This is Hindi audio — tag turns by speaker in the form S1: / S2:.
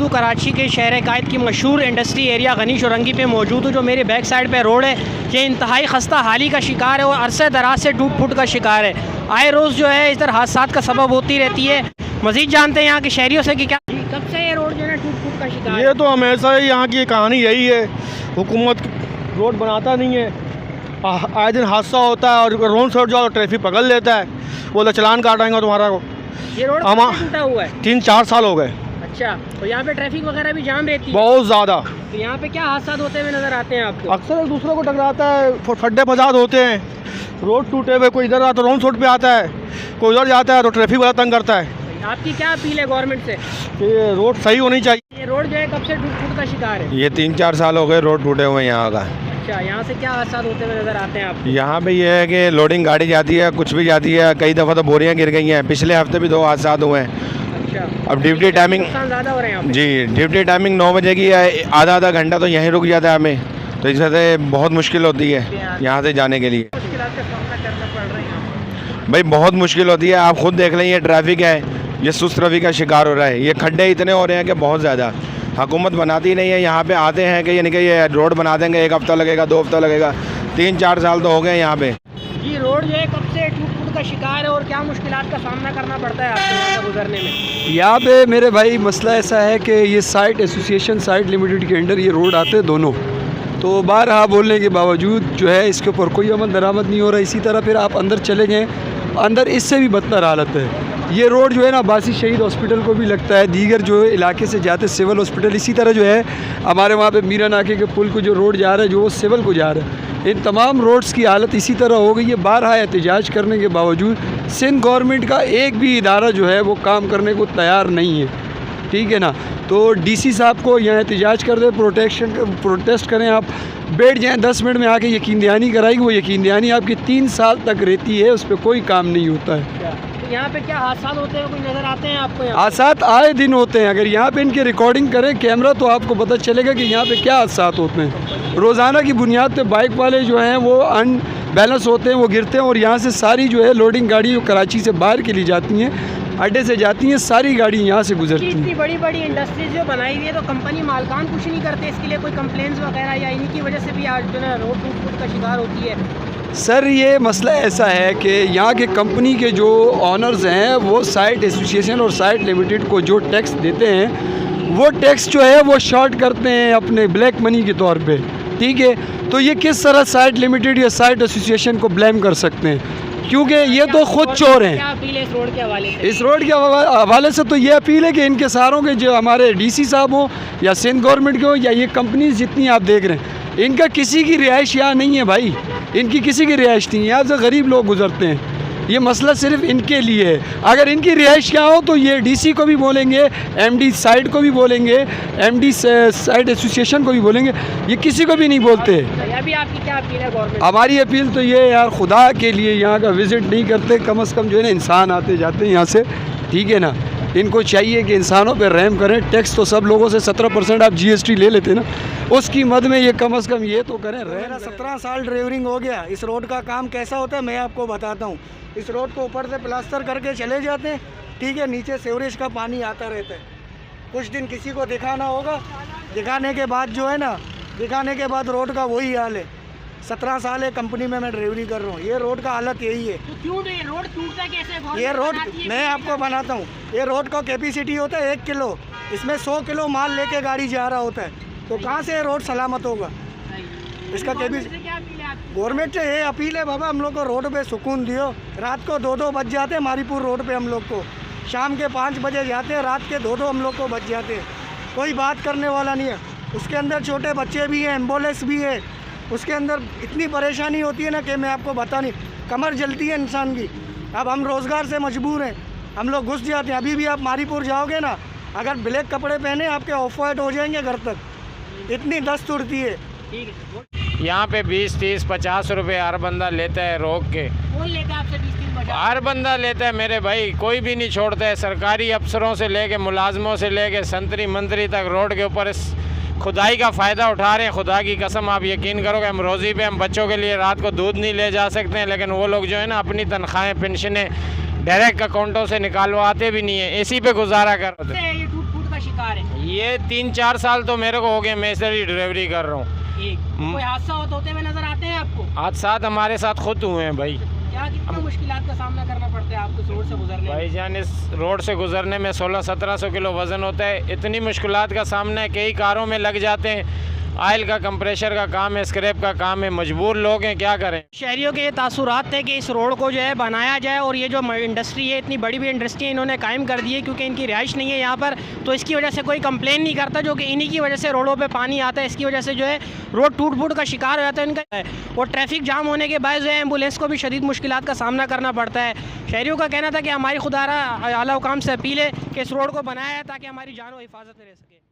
S1: हूँ कराची के शहर कायद की मशहूर इंडस्ट्री एरिया गनीश औरंगी पे मौजूद हूँ। जो मेरे बैक साइड पे रोड है ये इंतहाई खस्ता हाली का शिकार है और अरसे दराज से टूट फूट का शिकार है। आए रोज़ जो है इस तरह हादसात का सबब होती रहती है। मज़ीद जानते हैं यहाँ के शहरियों से कि क्या कब से ये रोड जो है टूट फूट का शिकार है।
S2: ये तो हमेशा ही यहाँ की कहानी यही है, हुकूमत रोड बनाता नहीं है, आए दिन हादसा होता है और रोड साइड जाओ ट्रैफिक पकड़ लेता है, बोला चलान काटेंगे तुम्हारा को।
S1: ये रोड कब से टूटा हुआ है?
S2: 3-4 साल हो गए।
S1: अच्छा, तो यहाँ पे ट्रैफिक वगैरह भी जाम रहती है
S2: बहुत ज़्यादा।
S1: तो यहाँ पे क्या हादसा होते हुए नज़र आते हैं आपको?
S2: अक्सर एक दूसरे को टकराता है, खड्डे फसाद होते हैं, रोड टूटे हुए, कोई इधर आता तो रॉन्ग साइड पे आता है, कोई उधर जाता है तो ट्रैफिक वाला तंग करता है।
S1: आपकी क्या अपील है गवर्नमेंट से?
S2: ये रोड सही होनी चाहिए।
S1: ये रोड जो है कब से टूट फूट का शिकार है?
S3: ये 3-4 साल हो गए रोड टूटे हुए यहाँ का।
S1: अच्छा, यहाँ से क्या हादसा होते हुए नज़र आते हैं आपको?
S3: यहाँ पे ये है कि लोडिंग गाड़ी जाती है, कुछ भी जाती है, कई दफ़ा तो बोरियाँ गिर गई हैं, पिछले हफ्ते भी 2 हादसा हुए हैं।
S1: अच्छा,
S3: अब ड्यूटी टाइमिंग
S1: नुकसान ज़्यादा हो रहे हैं यहाँ पे?
S3: जी, ड्यूटी टाइमिंग 9 बजे की है, आधा घंटा तो यहीं रुक जाता है हमें, तो इस वजह से बहुत मुश्किल होती है यहाँ से जाने के लिए।
S1: मुश्किलात का सामना करना पड़ रहा है यहाँ?
S3: भाई बहुत मुश्किल होती है, आप खुद देख लें, ये ट्रैफिक है, ये सुस्त रवि का शिकार हो रहा है, ये खड्डे इतने हो रहे हैं कि बहुत ज़्यादा। हुकूमत बनाती नहीं है, यहाँ पे आते हैं कि यानी कि ये रोड बना देंगे, 1 हफ्ता लगेगा, 2 हफ्ता लगेगा, 3-4 साल तो हो गए यहाँ पे।
S1: ये रोड जो है कब से टूट फूट का शिकार है और क्या मुश्किलात का सामना करना पड़ता है आपको यहाँ से गुजरने में?
S4: यहाँ पे मेरे भाई मसला ऐसा है कि ये साइट एसोसिएशन साइट लिमिटेड के अंडर ये रोड आते हैं दोनों, तो बारहा बोलने के बावजूद जो है इसके ऊपर कोई अमल दरामद नहीं हो रहा। इसी तरह फिर आप अंदर चले गए, अंदर इससे भी बदतर हालत है। ये रोड जो है ना बासी शहीद हॉस्पिटल को भी लगता है, दीगर जो है इलाके से जाते सिविल हॉस्पिटल, इसी तरह जो है हमारे वहाँ पे मीरा नाके के पुल को जो रोड जा रहा है जो वो सिविल को जा रहा है। इन तमाम रोड्स की हालत इसी तरह हो गई है। बारहा एहतजाज करने के बावजूद सिंध गवर्नमेंट का एक भी इदारा जो है वो काम करने को तैयार नहीं है, ठीक है ना। तो डीसी साहब को यहाँ एहतजाज कर दे, प्रोटेस्ट करें, आप बैठ जाएँ, 10 मिनट में आके यकीन दहानी कराएगी। वो यकीन दहानी आपकी 3 साल तक रहती है, उस पर कोई काम नहीं होता है।
S1: तो यहाँ पे क्या हादसा होते हैं, कोई नज़र आते हैं आपको?
S4: हादसा आए दिन होते हैं, अगर यहाँ पे इनकी रिकॉर्डिंग करें कैमरा तो आपको पता चलेगा कि यहाँ पे क्या हादसा होते हैं। रोज़ाना की बुनियाद पे बाइक वाले जो हैं वो अनबैलेंस होते हैं, वो गिरते हैं और यहाँ से सारी जो है लोडिंग गाड़ी कराची से बाहर के लिए जाती हैं, अड्डे से जाती हैं, सारी गाड़ी यहाँ से गुजरती हैं।
S1: इतनी बड़ी बड़ी इंडस्ट्रीज जो बनाई हुई है तो कंपनी मालकान कुछ नहीं करते इसके लिए, कोई कंप्लेंट्स वगैरह, या इन्हीं की वजह से भी आज जो है रोड टूट फूट का शिकार होती है?
S4: सर ये मसला ऐसा है कि यहाँ के कंपनी के जो ऑनर्स हैं वो साइट एसोसिएशन और साइट लिमिटेड को जो टैक्स देते हैं वो टैक्स जो है वो शॉर्ट करते हैं अपने ब्लैक मनी के तौर पे, ठीक है। तो ये किस तरह साइट लिमिटेड या साइट एसोसिएशन को ब्लेम कर सकते हैं, क्योंकि ये तो खुद चोर हैं।
S1: क्या अपील है इस रोड के हवाले से?
S4: इस रोड के हवाले से तो ये अपील है कि इनके सारों के जो हमारे डीसी साहब हो या सिंध गवर्नमेंट के हो या ये कंपनी जितनी आप देख रहे हैं, इनका किसी की रिहाइश यहाँ नहीं है भाई, इनकी किसी की रिहाइश नहीं है, यहाँ से गरीब लोग गुजरते हैं। ये मसला सिर्फ इनके लिए है। अगर इनकी रिहाइश क्या हो तो ये डीसी को भी बोलेंगे, एमडी साइट को भी बोलेंगे, एमडी साइट एसोसिएशन को भी बोलेंगे, ये किसी को भी नहीं बोलते।
S1: अभी आपकी क्या अपील है गवर्नमेंट?
S4: हमारी अपील तो ये यार खुदा के लिए यहाँ का विज़िट नहीं करते, कम से कम जो है ना इंसान आते जाते हैं यहाँ से, ठीक है ना। इनको चाहिए कि इंसानों पर रहम करें। टैक्स तो सब लोगों से 17% आप जीएसटी ले लेते ना, उसकी मद में ये कम से कम ये तो करें।
S5: मेरा 17 साल ड्राइवरिंग हो गया। इस रोड का काम कैसा होता है मैं आपको बताता हूँ। इस रोड को ऊपर से प्लास्टर करके चले जाते हैं, ठीक है, नीचे सीवरेज का पानी आता रहता है। कुछ दिन किसी को दिखाना होगा, दिखाने के बाद जो है ना, दिखाने के बाद रोड का वही हाल है। 17 साल है कंपनी में मैं ड्राइवरी कर रहा हूँ, ये रोड का हालत यही है।
S1: तो क्यों ये रोड टूटता कैसे?
S5: ये रोड मैं आपको बनाता हूँ। ये रोड का कैपेसिटी होता है 1 किलो, इसमें 100 किलो माल लेके गाड़ी जा रहा होता है, तो कहाँ से रोड सलामत होगा? इसका कैपेसिटी गवर्नमेंट से ये अपील है बाबा, हम लोग को रोड पे सुकून दियो। रात को 2-2 बज जाते हैं मारीपुर रोड पे हम लोग को, शाम के 5 बजे जाते हैं, रात के 2-2 हम लोग को बज जाते हैं। कोई बात करने वाला नहीं है। उसके अंदर छोटे बच्चे भी हैं, एम्बुलेंस भी है, उसके अंदर इतनी परेशानी होती है ना कि मैं आपको बता नहीं, कमर जलती है इंसान की। अब हम रोज़गार से मजबूर हैं, हम लोग घुस जाते हैं। अभी भी आप मारीपुर जाओगे ना, अगर ब्लैक कपड़े पहने आपके ऑफ वाइट हो जाएंगे घर तक, इतनी दस्त उड़ती है।
S6: यहाँ पे 20-30 50 रुपये हर बंदा लेता है रोक के।
S1: कौन लेता है आपसे 20-30?
S6: हर बंदा लेता है मेरे भाई, कोई भी नहीं छोड़ता है। सरकारी अफसरों से लेके मुलाजमों से लेके संतरी मंत्री तक रोड के ऊपर खुदाई का फ़ायदा उठा रहे हैं। खुदा की कसम आप यकीन करोगे, हम रोज़ी पे हम बच्चों के लिए रात को दूध नहीं ले जा सकते हैं, लेकिन वो लोग जो है ना अपनी तनख्वाहें पेंशनें डायरेक्ट अकाउंटों से निकालवाते भी नहीं है, इसी पे गुजारा करते हैं।
S1: ये टूट फूट का शिकार है?
S6: ये 3-4 साल तो मेरे को हो गए, मैं इधर ही डिलीवरी कर रहा हूँ।
S1: कोई हादसा होते हुए नजर आते हैं आपको?
S6: हादसात हमारे साथ खुद हुए हैं भाई।
S1: क्या कितना मुश्किलात का सामना करना पड़ता है आपको इस रोड से गुजरने में?
S6: भाईजान इस रोड से गुजरने में 1600-1700 किलो वज़न होता है। इतनी मुश्किलात का सामना है, कई कारों में लग जाते हैं। ऑयल का कंप्रेशर का काम है, स्क्रैप का काम है, मजबूर लोग हैं, क्या करें।
S1: शहरियों के ये तासुरात थे कि इस रोड को जो है बनाया जाए, और ये जो इंडस्ट्री है, इतनी बड़ी इंडस्ट्री इन्होंने कायम कर दी है क्योंकि इनकी रिहाइश नहीं है यहाँ पर, तो इसकी वजह से कोई कंप्लेन नहीं करता, जो कि इन्हीं की वजह से रोडों पे पानी आता है। इसकी वजह से जो है रोड टूट फूट का शिकार हो जाता है इनका, और ट्रैफिक जाम होने के बाद जो है एम्बुलेंस को भी शदीद मुश्किलात का सामना करना पड़ता है। शहरियों का कहना था कि हमारी खुदारा आला हुकाम से अपील है कि इस रोड को बनाया है ताकि हमारी जान व हिफाजत रह सके।